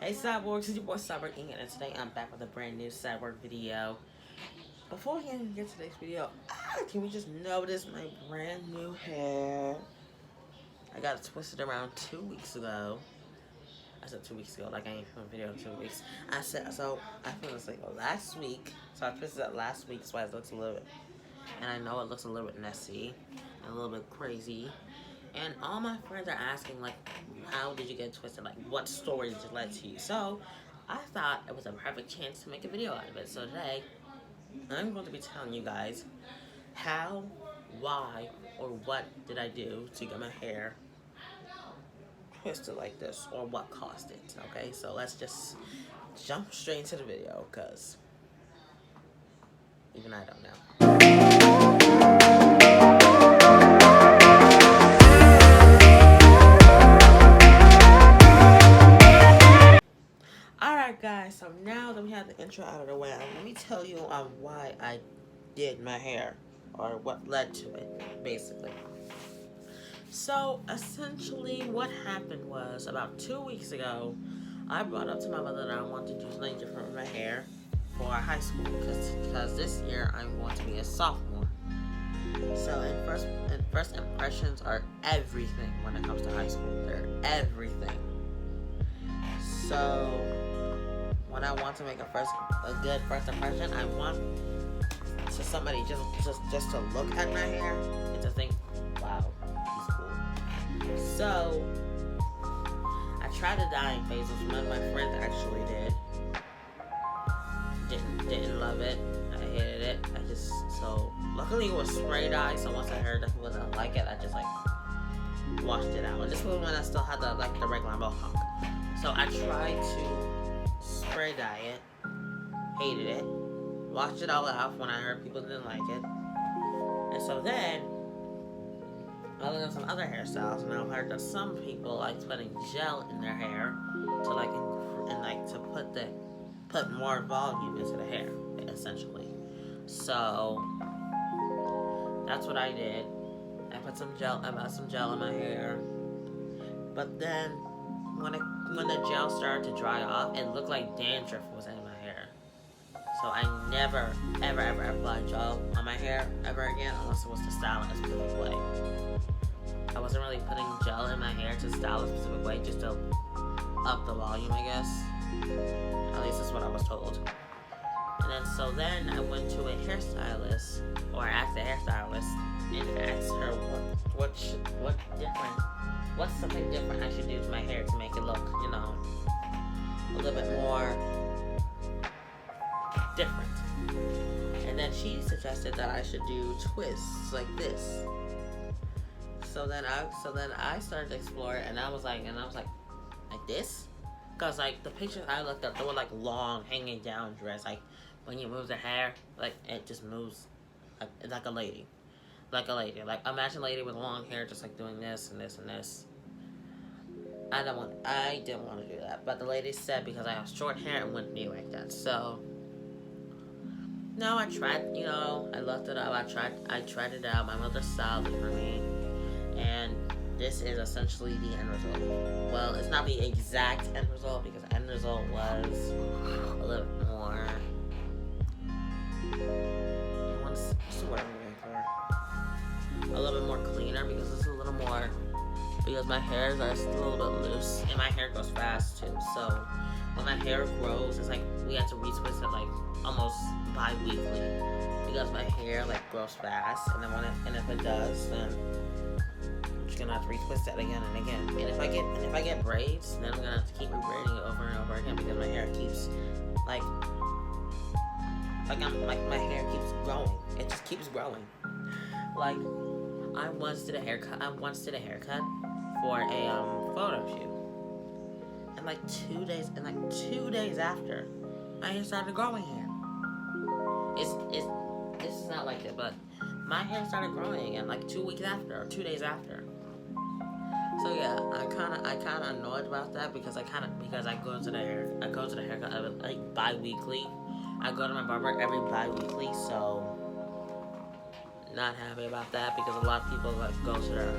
Hey Cyborgs, it's your boy Cyborg Inc. And today I'm back with a brand new Cyborg video. Before we even get to today's video, can we just notice my brand new hair? I got it twisted around 2 weeks ago. I said 2 weeks ago, like I ain't filmed a video in 2 weeks. I filmed this like last week. So I twisted it last week, that's why it looks a little bit, and I know it looks a little bit messy and a little bit crazy. And all my friends are asking, like, how did you get twisted? Like, what story did it lead to you? So, I thought it was a perfect chance to make a video out of it. So today, I'm going to be telling you guys how, why, or what did I do to get my hair twisted like this, or what caused it, okay? So let's just jump straight into the video, because even I don't know. Alright guys, so now that we have the intro out of the way, let me tell you why I did my hair, or what led to it, basically. So, essentially what happened was, about 2 weeks ago, I brought up to my mother that I wanted to do something different with my hair for high school, because this year I'm going to be a sophomore. So, first impressions are everything when it comes to high school. They're everything. So, when I want to make a good first impression, I want to somebody just to look at my hair and to think, wow, he's cool. So, I tried the dyeing phase, which none of my friends actually did. Didn't love it. I hated it. So luckily it was spray dye. So once I heard that people didn't like it, I just washed it out. And this was when I still had the regular mohawk. So I tried to spray dye it, hated it, washed it all out when I heard people didn't like it. And so then, I looked at some other hairstyles, and I heard that some people like putting gel in their hair to put more volume into the hair, essentially. So that's what I did. I put some gel in my hair, but then when the gel started to dry off, it looked like dandruff was in my hair. So I never, ever applied gel on my hair ever again, unless it was to style in a specific way. I wasn't really putting gel in my hair to style in a specific way, just to up the volume, I guess. At least that's what I was told. And then I went to a hairstylist, or asked the hairstylist, and asked her what's something different I should do to my hair to make it look, a little bit more different. And then she suggested that I should do twists like this. So then I started to explore it, and I was like this? Because the pictures I looked up, they were long, hanging down dress. When you move the hair, it just moves like a lady. Imagine a lady with long hair just doing this and this and this. I didn't want to do that. But the lady said because I have short hair, it wouldn't be like that. So, no, I tried, I looked it up. I tried it out. My mother styled it for me. And this is essentially the end result. Well, it's not the exact end result, because the end result was a little bit more. What's the word I'm looking for? A little bit more cleaner, because it's a little more. Because my hairs are still a little bit loose, and my hair grows fast too. So when my hair grows, it's we have to retwist it almost bi-weekly, because my hair grows fast, and if it does, then I'm just gonna have to retwist it again and again. And if I get braids, then I'm gonna have to keep rebraiding it over and over again, because my hair keeps my hair keeps growing. It just keeps growing. I once did a haircut for a photo shoot, and 2 days after, my hair started growing hair. This is not like it, but my hair started growing again 2 weeks after, or 2 days after. So yeah, I kinda annoyed about that, because I go to the haircut bi-weekly. I go to my barber every bi-weekly, so not happy about that, because a lot of people go to their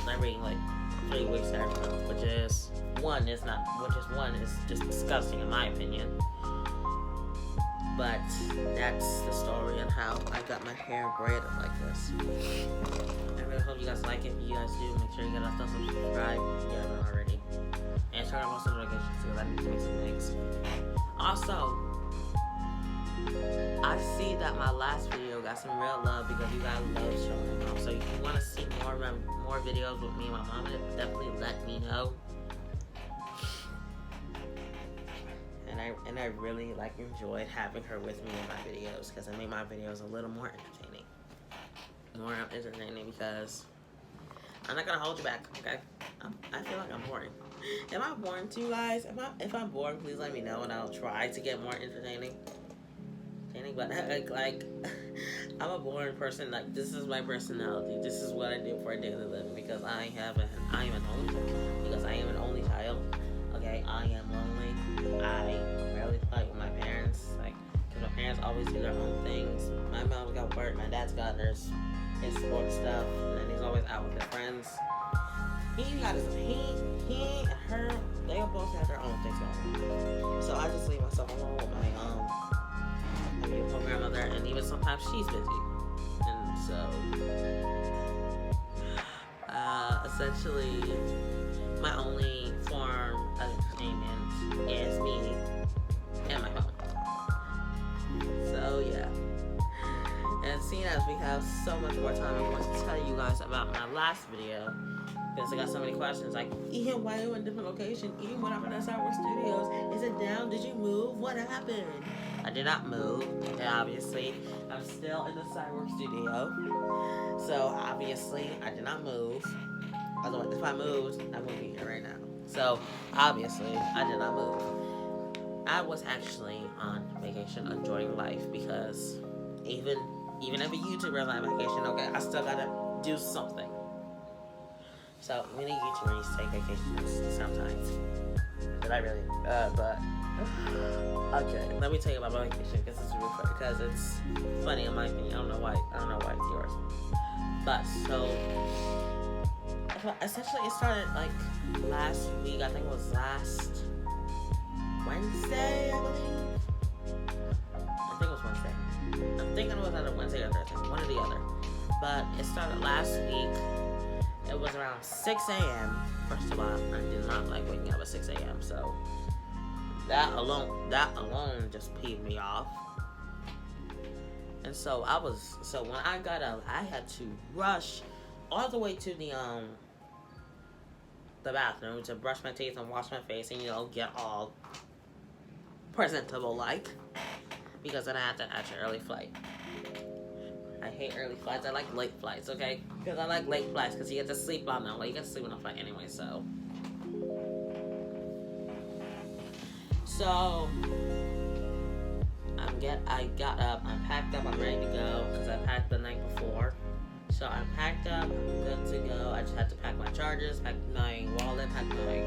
every 3 weeks haircut, which is one is just disgusting in my opinion. But that's the story on how I got my hair braided like this. I really hope you guys like it. If you guys do, make sure you get a thumbs up, subscribe if you haven't already. And turn on post notifications because I need to make some things. Also, I see that my last video got some real love because you guys love showing them off. So if you want to see more videos with me and my mom, definitely let me know. And I really enjoyed having her with me in my videos because it made my videos a little more entertaining. Because I'm not gonna hold you back, okay? I feel like I'm boring. Am I boring to you guys? If I'm boring, please let me know and I'll try to get more entertaining. But I'm a boring person. This is my personality. This is what I do for a daily living because I am an only child. Okay, I am lonely. I rarely fight with my parents, because my parents always do their own things. My mom's got work, my dad's got his sports stuff, and then he's always out with his friends. He and her, they both have their own things going on. So I just leave myself alone with my beautiful grandmother, and even sometimes she's busy. And so, essentially, my only form of entertainment is me and my phone. So yeah. And seeing as we have so much more time, I'm going to tell you guys about my last video because I got so many questions Ian, why are you in a different location? Ian, what happened at Cyborg Studios? Is it down? Did you move? What happened? I did not move. And obviously, I'm still in the Cyborg Studio. So obviously, I did not move. Otherwise, if I moved, I wouldn't be here right now. So, obviously, I did not move. I was actually on vacation, enjoying life, because even if a YouTuber is on vacation, okay, I still gotta do something. So, many YouTubers take vacations sometimes. But I really, okay, let me tell you about my vacation, because it's really funny, because it's funny in my opinion. I don't know why it's yours. But, so, essentially, it started last week. I think it was last Wednesday, I believe. I think it was Wednesday. I'm thinking it was either Wednesday or Thursday, one or the other. But it started last week. It was around 6 a.m. First of all, I did not like waking up at 6 a.m. So that alone just peeved me off. And so when I got up, I had to rush all the way to the bathroom to brush my teeth and wash my face and get all presentable because then I had to catch an early flight. I hate early flights. I like late flights, okay? Because I like late flights because you get to sleep on them. You get to sleep on the flight anyway, so I got up, I'm packed up, I'm ready to go because I packed the night before. So I'm packed up, I'm good to go. I just had to pack my chargers, pack my wallet, pack my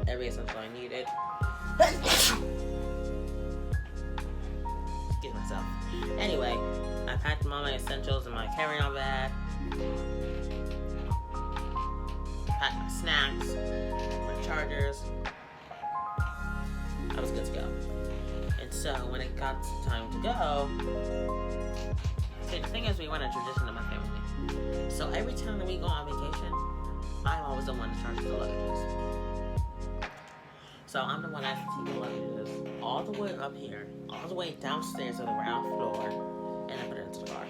every essential I needed. Excuse myself. Anyway, I packed all my essentials in my carry-on bag. Packed my snacks, my chargers. I was good to go. And so when it got time to go, the thing is, we went a tradition in my family. So every time that we go on vacation, I'm always the one that charges the luggages. So I'm the one that has to take the luggages all the way up here, all the way downstairs to the ground floor, and then put it into the car.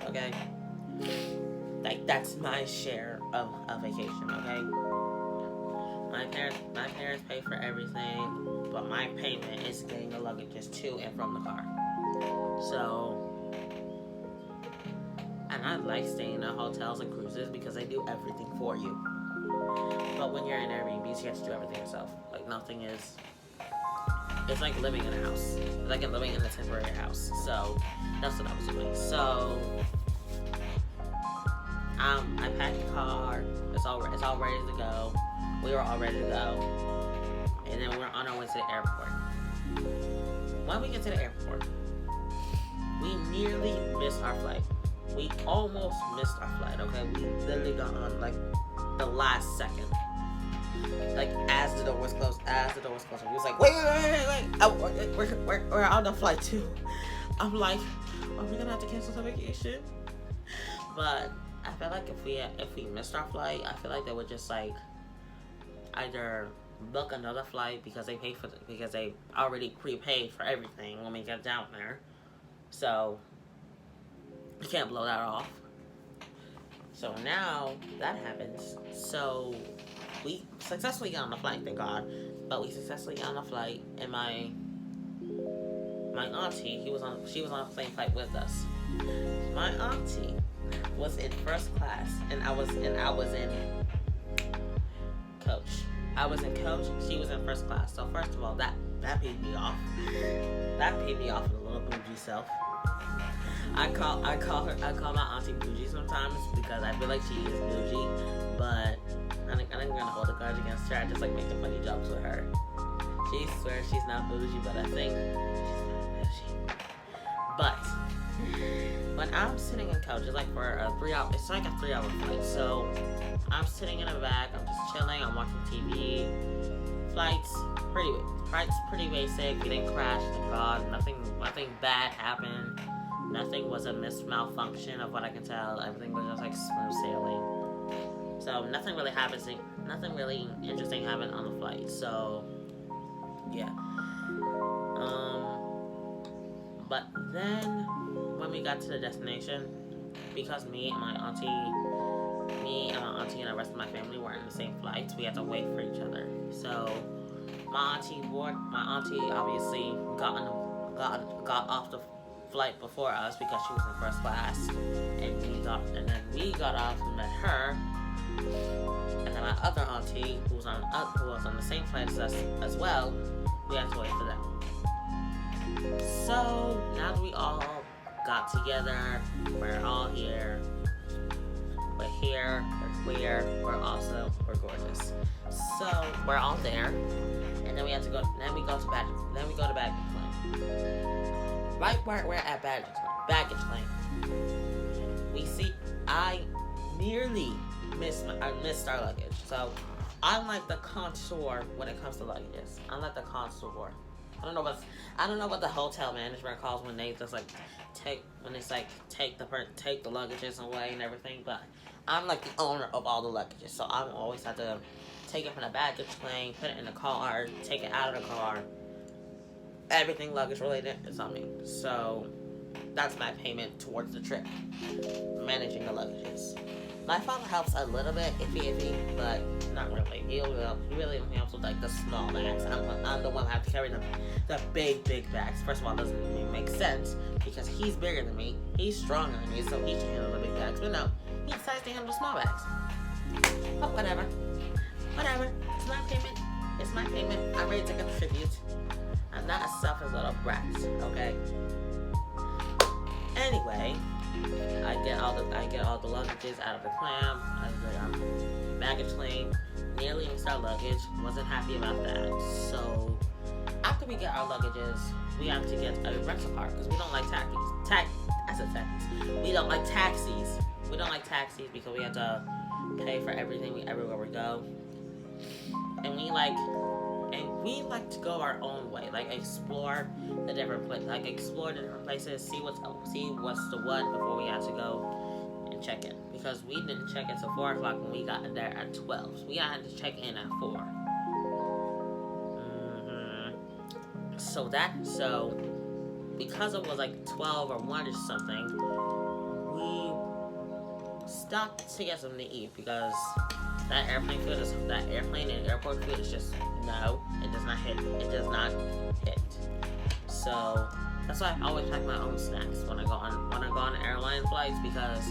Okay? That's my share of a vacation, okay? My parents pay for everything, but my payment is getting the luggages to and from the car. So, and I like staying in hotels and cruises because they do everything for you. But when you're in Airbnbs, you have to do everything yourself. Nothing is. It's like living in a house. It's like living in a temporary house. So that's what I was doing. So I packed the car. It's all ready to go. We were all ready to go, and then we're on our way to the airport. When we get to the airport, we nearly missed our flight. We almost missed our flight, okay? We literally got on the last second. Like as the door was closing, he was like, wait. We're on the flight too. I'm like, are we gonna have to cancel the vacation? But I feel like if we missed our flight, I feel like they would just like either book another flight because they already prepaid for everything when we get down there. So you can't blow that off. So now that happens. So we successfully got on the flight, thank God. But we successfully got on the flight, and my auntie, she was on the same flight with us. My auntie was in first class, and I was in coach. I was in coach. She was in first class. So first of all, that paid me off. That paid me off with a little bougie self. I call my auntie bougie sometimes because I feel like she is bougie, but I'm gonna hold a grudge against her. I just like making funny jokes with her. She swears she's not bougie, but I think she's not bougie. But when I'm sitting in coach, it's like for a 3-hour. It's like a 3-hour flight. So I'm sitting in the back. I'm just chilling. I'm watching TV. Flight's pretty basic. We didn't crash. Thank God. Nothing bad happened. Nothing was a malfunction of what I can tell. Everything was just like smooth sailing. So nothing really happens. Nothing really interesting happened on the flight. So yeah. But then when we got to the destination, because me and my auntie and the rest of my family were in the same flights, we had to wait for each other. So my auntie obviously got off the flight before us because she was in first class, and then we got off and met her, and then my other auntie who was on the same flight as us as well, we had to wait for them. So now that we all got together, we're all here. We're here, we're queer, we're awesome, we're gorgeous. So we're all there, and then we go to baggage claim. Right where we're at baggage claim, we see I nearly missed our luggage. So I'm like the connoisseur when it comes to luggages. I'm like the connoisseur. I don't know what the hotel management calls when they just like take the luggages away and everything, but I'm like the owner of all the luggages, so I always have to take it from the baggage claim, put it in the car, take it out of the car. Everything luggage related is on me. So that's my payment towards the trip, managing the luggages. My father helps a little bit, iffy, but not really. He really only helps with like the small bags. I'm the one who have to carry the big bags. First of all, it doesn't make sense because he's bigger than me. He's stronger than me, so he should handle the big bags. But no, he decides to handle the small bags. But whatever. It's my payment. I'm ready to contribute. I'm not a selfish little brat, okay? Anyway, I get all the luggages out of the clam. Baggage claim. Nearly missed our luggage. Wasn't happy about that. So after we get our luggages, we have to get a rental car because we don't like taxis. We don't like taxis. We don't like taxis because we have to pay for everything everywhere we go. And we like to go our own way, like explore the different places, see what's the what before we have to go and check in. Because we didn't check in till 4 o'clock when we got there at 12. So we had to check in at 4. So because it was like 12 or 1 or something, we stopped to get something to eat because that airplane and airport food is just no, it does not hit. So that's why I always pack my own snacks when I go on airline flights, because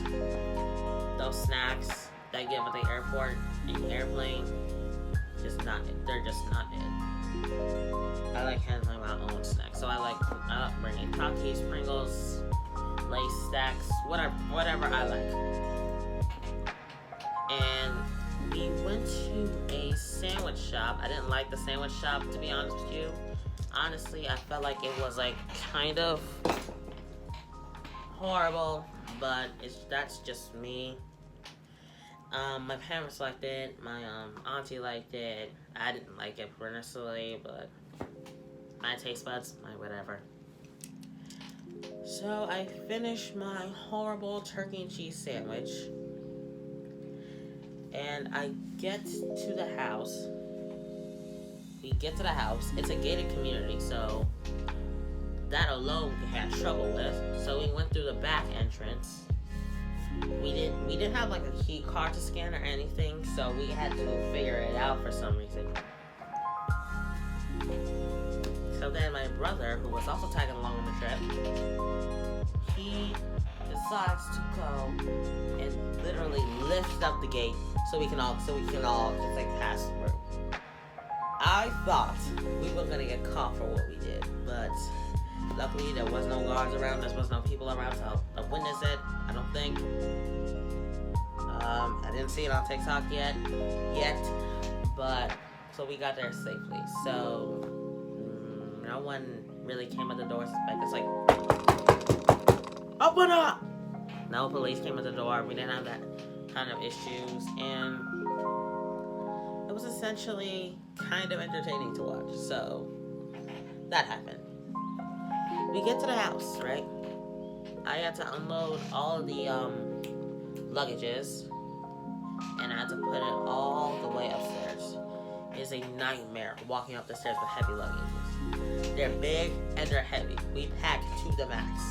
those snacks that I get at the airport and the airplane, they're just not it. I like handling my own snacks, so I like bringing Takis, Pringles, Lace stacks, whatever I like. And we went to a sandwich shop. I didn't like the sandwich shop, to be honest with you. Honestly, I felt like it was like kind of horrible, but that's just me. My parents liked it. My auntie liked it. I didn't like it personally, but my taste buds, my whatever. So I finished my horrible turkey and cheese sandwich, and I get to the house. We get to the house. It's a gated community, so that alone we had trouble with. So we went through the back entrance. We didn't have like a key card to scan or anything, so we had to figure it out for some reason. So then my brother, who was also tagging along on the trip, he decides to go and literally lift up the gate so we can all just like pass through. I thought we were gonna get caught for what we did, but luckily there was no guards around, there was no people around to witness it. I don't think. I didn't see it on TikTok yet, but so we got there safely. So no one really came at the door. It's like, open up! No police came at the door. We didn't have that kind of issues, and it was essentially kind of entertaining to watch. So that happened. We get to the house, right? I had to unload all of the luggages, and I had to put it all the way upstairs. It's a nightmare walking up the stairs with heavy luggages. They're big and they're heavy. We pack to the max.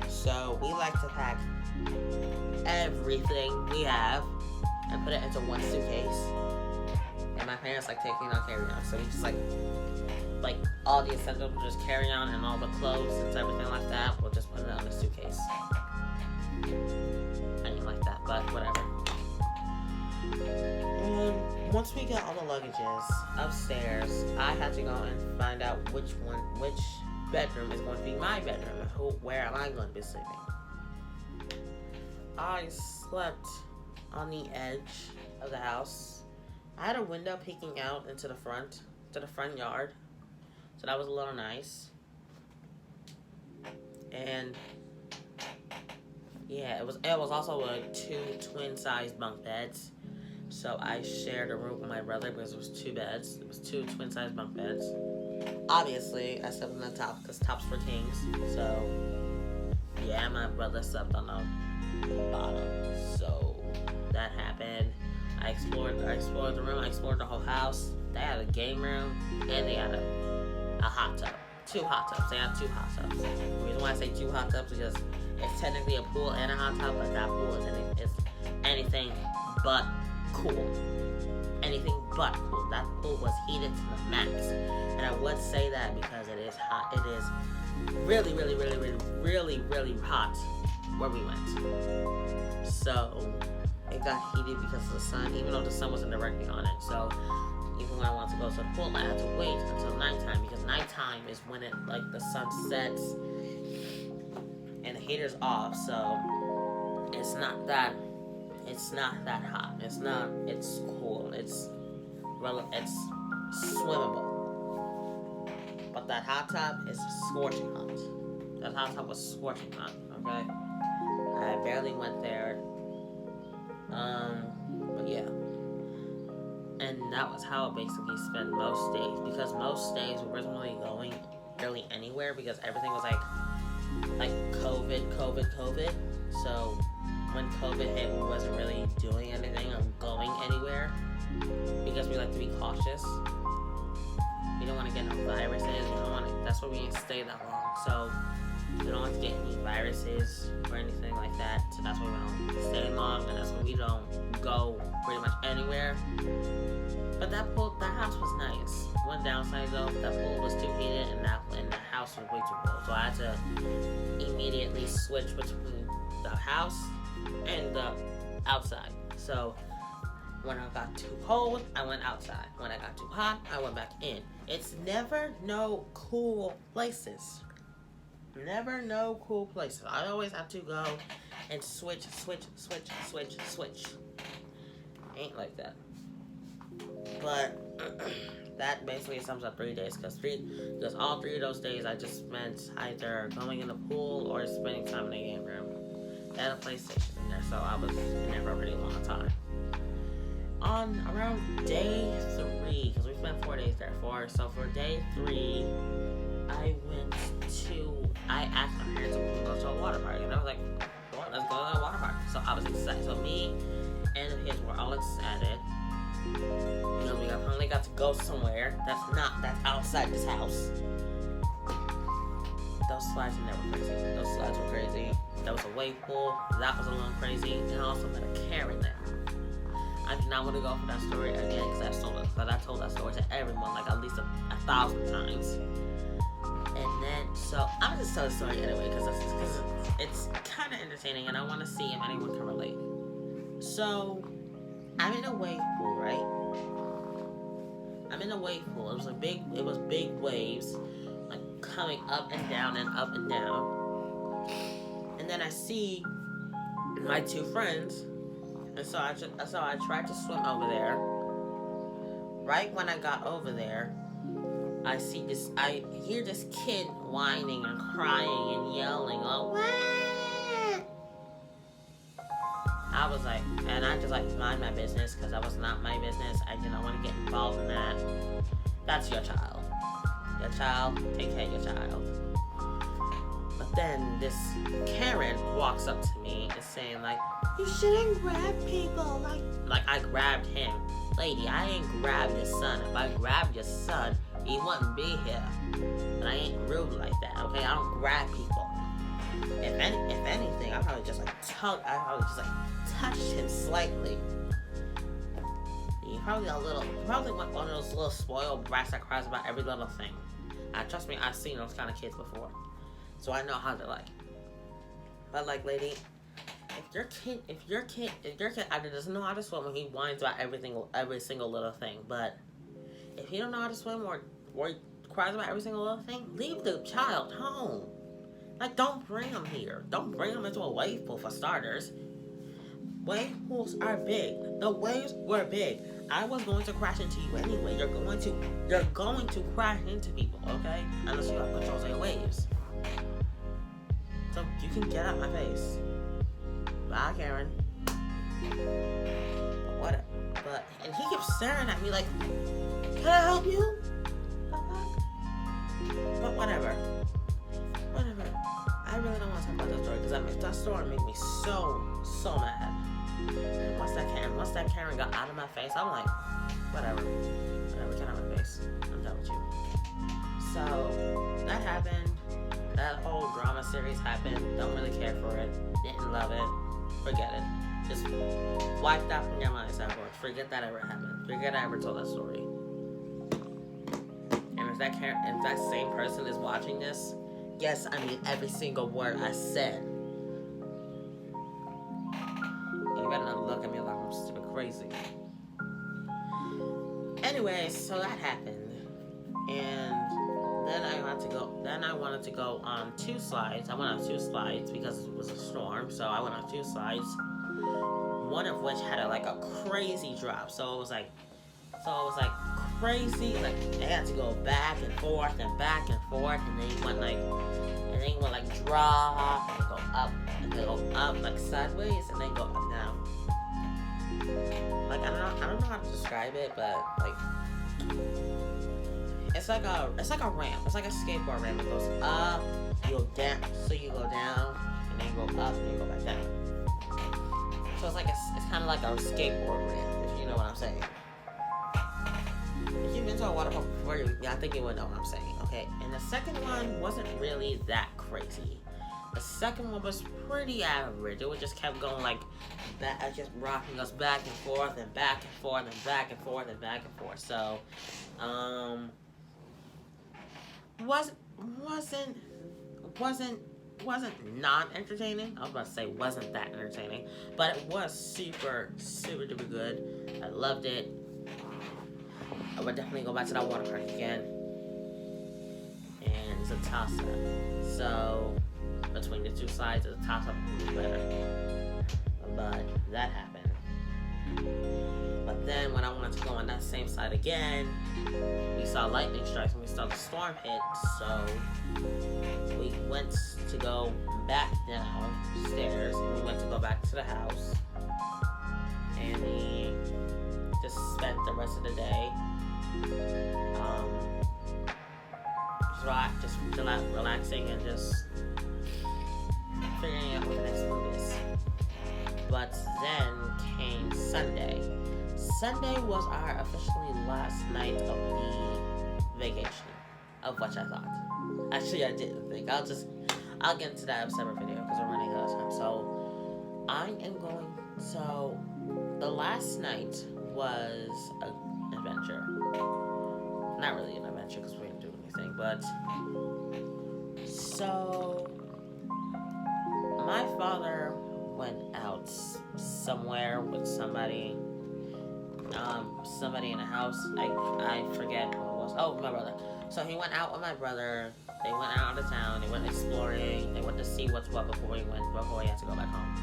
So we like to pack everything we have and put it into one suitcase. And my parents like taking on carry-on, so we just like all the essentials will just carry on, and all the clothes and everything like that, we'll just put it on a suitcase. I didn't like that, but whatever. And once we got all the luggages upstairs, I had to go and find out which bedroom is going to be my bedroom, and where am I going to be sleeping. I slept on the edge of the house. I had a window peeking out into the front yard. So that was a little nice. And yeah, it was also two twin-sized bunk beds. So I shared a room with my brother because it was two beds. It was two twin-sized bunk beds. Obviously, I slept on the top because tops for kings. So yeah, my brother slept on the bottom. So that happened. I explored the room. I explored the whole house. They had a game room and they had a hot tub. 2 hot tubs. They have 2 hot tubs. The reason why I say 2 hot tubs is because it's technically a pool and a hot tub, but that pool is anything but cool. Anything but cool. That pool was heated to the max. And I would say that because it is hot. It is really, really, really, really, really, really hot where we went. So it got heated because of the sun, even though the sun wasn't directly on it. So even when I wanted to go to the pool, I had to wait until nighttime, because nighttime is when the sun sets and the heater's off. So it's not that hot. It's cool. It's swimmable. But that hot tub is scorching hot. That hot tub was scorching hot, okay? I barely went there. But yeah. And that was how I basically spent most days, because most days we weren't really going really anywhere because everything was like COVID. So when COVID hit, we wasn't really doing anything or going anywhere because we like to be cautious. We don't want to get no viruses. That's why we didn't stay that long. So we don't want to get any viruses or anything like that. So that's why we don't stay long, and that's why we don't go pretty much anywhere. But that house was nice. One downside though, that pool was too heated and the house was way too cold. So I had to immediately switch between the house and the outside. So when I got too cold, I went outside. When I got too hot, I went back in. It's never no cool places. Never no cool places. I always have to go and switch. Ain't like that. But that basically sums up 3 days, because all 3 of those days I just spent either going in the pool or spending time in the game room. They had a PlayStation in there, so I was in there for a pretty long time. On around day 3, because we spent 4 days there. So for day 3, I asked my parents if we could go to a water park, and I was like, well, let's go to a water park. So I was excited. So me and the kids were all excited. We finally got to go somewhere that's outside this house. Those slides were never crazy. Those slides were crazy. There was a wave pool. That was a little crazy. And I also met a Karen there. I do not want to go for that story again because I told that story to everyone like at least 1,000 times. And then, so I'm just tell the story anyway because it's kind of entertaining and I want to see if anyone can relate. So, I'm in a wave pool, right? I'm in a wave pool. It was big waves, like coming up and down and up and down. And then I see my 2 friends, and so I tried to swim over there. Right when I got over there, I hear this kid whining and crying and yelling, like, "What?" I was like, and I just like mind my business because that was not my business. I did not want to get involved in that. That's your child. Your child, take care of your child. But then this Karen walks up to me and saying like, "You shouldn't grab people." Like I grabbed him. Lady, I ain't grabbed your son. If I grabbed your son, he wouldn't be here. And I ain't rude like that, okay? I don't grab people. If anything, I probably just touched him slightly. He probably one of those little spoiled brats that cries about every little thing. Trust me, I've seen those kind of kids before, so I know how they're like. But like, lady, if your kid either doesn't know how to swim or he whines about every single little thing, but if he don't know how to swim or he cries about every single little thing, leave the child home. Like, don't bring him here. Don't bring him into a wave pool for starters. Wave pools are big. The waves were big. I was going to crash into you anyway. You're going to crash into people, okay? Unless you have controls of your waves. So you can get out my face. Bye, Karen. Whatever. And he kept staring at me like, "Can I help you?" But whatever. I really don't want to talk about that story because that story made me so mad. And once that Karen got out of my face, I'm like, whatever, get out of my face. I'm done with you. So that happened. That whole drama series happened. Don't really care for it. Didn't love it. Forget it. Just wipe that from your mind, Cyborgs. Forget that ever happened. Forget I ever told that story. And if that same person is watching this, yes, I mean every single word I said. You better not look at me like I'm stupid crazy. Anyway, so that happened. And then I wanted to go on 2 slides. I went on 2 slides because it was a storm. So I went on 2 slides. One of which had a crazy drop. So it was like crazy. Like they had to go back and forth, and then you went drop and go up, and then go up like sideways, and then go up and down. Like I don't know how to describe it, but like it's like a ramp. It's like a skateboard ramp. It goes up, you go down, so you go down, and then you go up, and you go back down. So it's kind of like a skateboard ramp, if you know what I'm saying. If you've been to a water park before, I think you would know what I'm saying, okay? And the second one wasn't really that crazy. The second one was pretty average. It just kept going like that, just rocking us back and forth and back and forth and back and forth and back and forth. So, wasn't not entertaining. I was about to say wasn't that entertaining, but it was super duper good. I loved it. I would definitely go back to that water park again. And it's a toss-up. So between the 2 sides, it's a toss-up. Better. But that happened. But then when I wanted to go on that same side again, we saw lightning strikes and we saw the storm hit. So we went to go back downstairs, and we went to go back to the house, and he just spent the rest of the day relaxing and just figuring out what the next move is. But then came Sunday. Sunday was our officially last night of the vacation, of which I thought. Actually, I didn't think. I'll get into that in a separate video because we're running out of time. So the last night was an adventure. Not really an adventure because we didn't do anything, but so my father went out somewhere with somebody in a house. I forget who it was. Oh, my brother. So he went out with my brother. They went out of town. They went exploring. They went to see what's what before he had to go back home.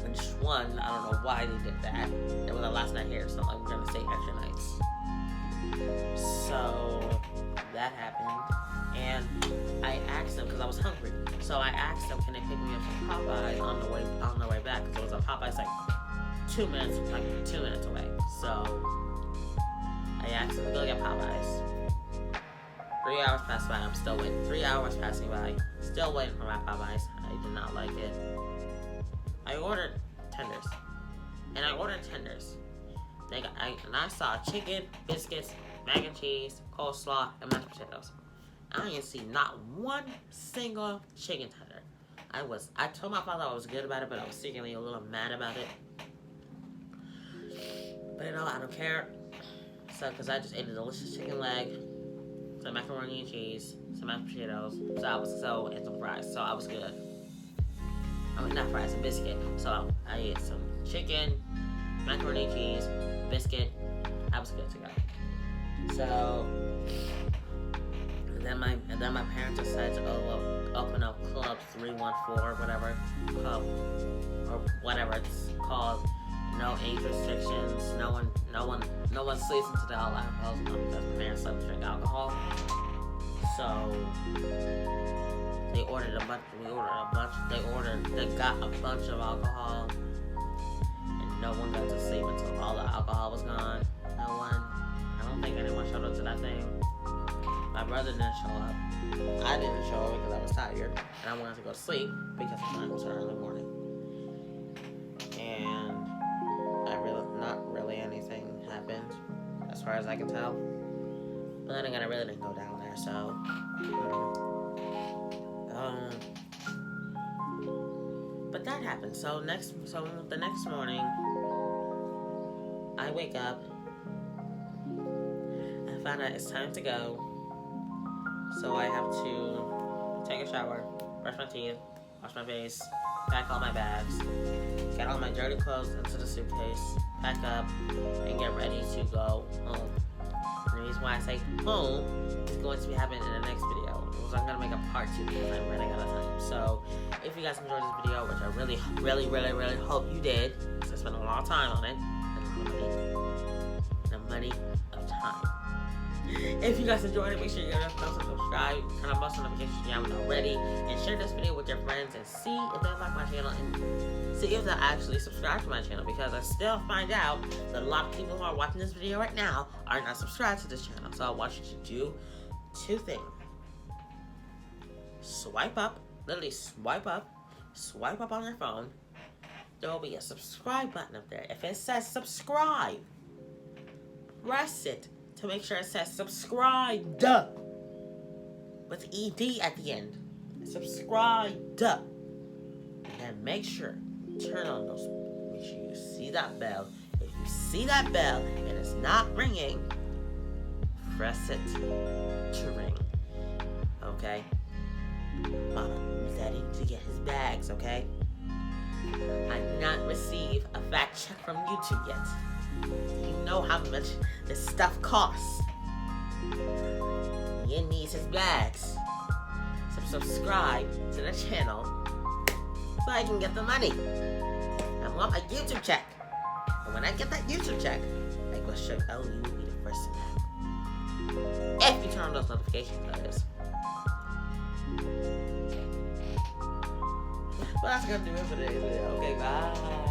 Which one, I don't know why they did that. It was our last night here, so like we're gonna stay extra nights. So that happened, and I asked them because I was hungry. So I asked them, can they pick me up some Popeyes on the way back? Because it was a Popeyes like 2 minutes away. So I asked them to go get Popeyes. 3 hours passed by. I'm still waiting. 3 hours passing by. Still waiting for my Popeyes. I did not like it. I ordered tenders. And I saw chicken, biscuits, mac and cheese, coleslaw, and mashed potatoes. I didn't see not one single chicken tender. I told my father I was good about it, but I was secretly a little mad about it. But I don't care. So, because I just ate a delicious chicken leg, some macaroni and cheese, some mashed potatoes, and some fries. So I was good. I mean, not fries, a biscuit. So I ate some chicken, macaroni and cheese, biscuit. I was good to go. So and then my parents decided to open up Club 314, whatever club or whatever it's called. No age restrictions. No one sleeps until they're all alcohol because my parents love to drink alcohol. So they ordered a bunch. They got a bunch of alcohol, and no one got to sleep until all the alcohol was gone. No one. I don't think anyone showed up to that thing. My brother didn't show up. I didn't show up because I was tired and I wanted to go to sleep because the time was early morning. And not really anything happened as far as I can tell. But then again, I really didn't go down there, so but that happened. So the next morning, I wake up and find out it's time to go. So I have to take a shower, brush my teeth, wash my face, pack all my bags, get all my dirty clothes into the suitcase, pack up, and get ready to go home. And the reason why I say home is going to be happening in the next video. I'm going to make a part 2 because I'm running out of time. So, if you guys enjoyed this video, which I really, really, really, really hope you did, because I spent a lot of time on it, and a money of time. If you guys enjoyed it, make sure you give it a thumbs up, subscribe, turn on post notifications if you haven't already, and share this video with your friends and see if they like my channel and see if they actually subscribe to my channel, because I still find out that a lot of people who are watching this video right now are not subscribed to this channel. So I want you to do 2 things. Swipe up on your phone. There will be a subscribe button up there. If it says subscribe, press it to make sure it says subscribed with ED at the end. Subscribed. And then make sure turn on those. Make sure you see that bell. If you see that bell and it's not ringing, press it to ring. Okay? Mama, that him to get his bags, okay? I did not receive a fact check from YouTube yet. You know how much this stuff costs. He needs his bags. So subscribe to the channel so I can get the money. I want my YouTube check. And when I get that YouTube check, I will show you will be the first to know. If you turn on those notifications, that is. But that's gonna do it for today's video. Okay, bye.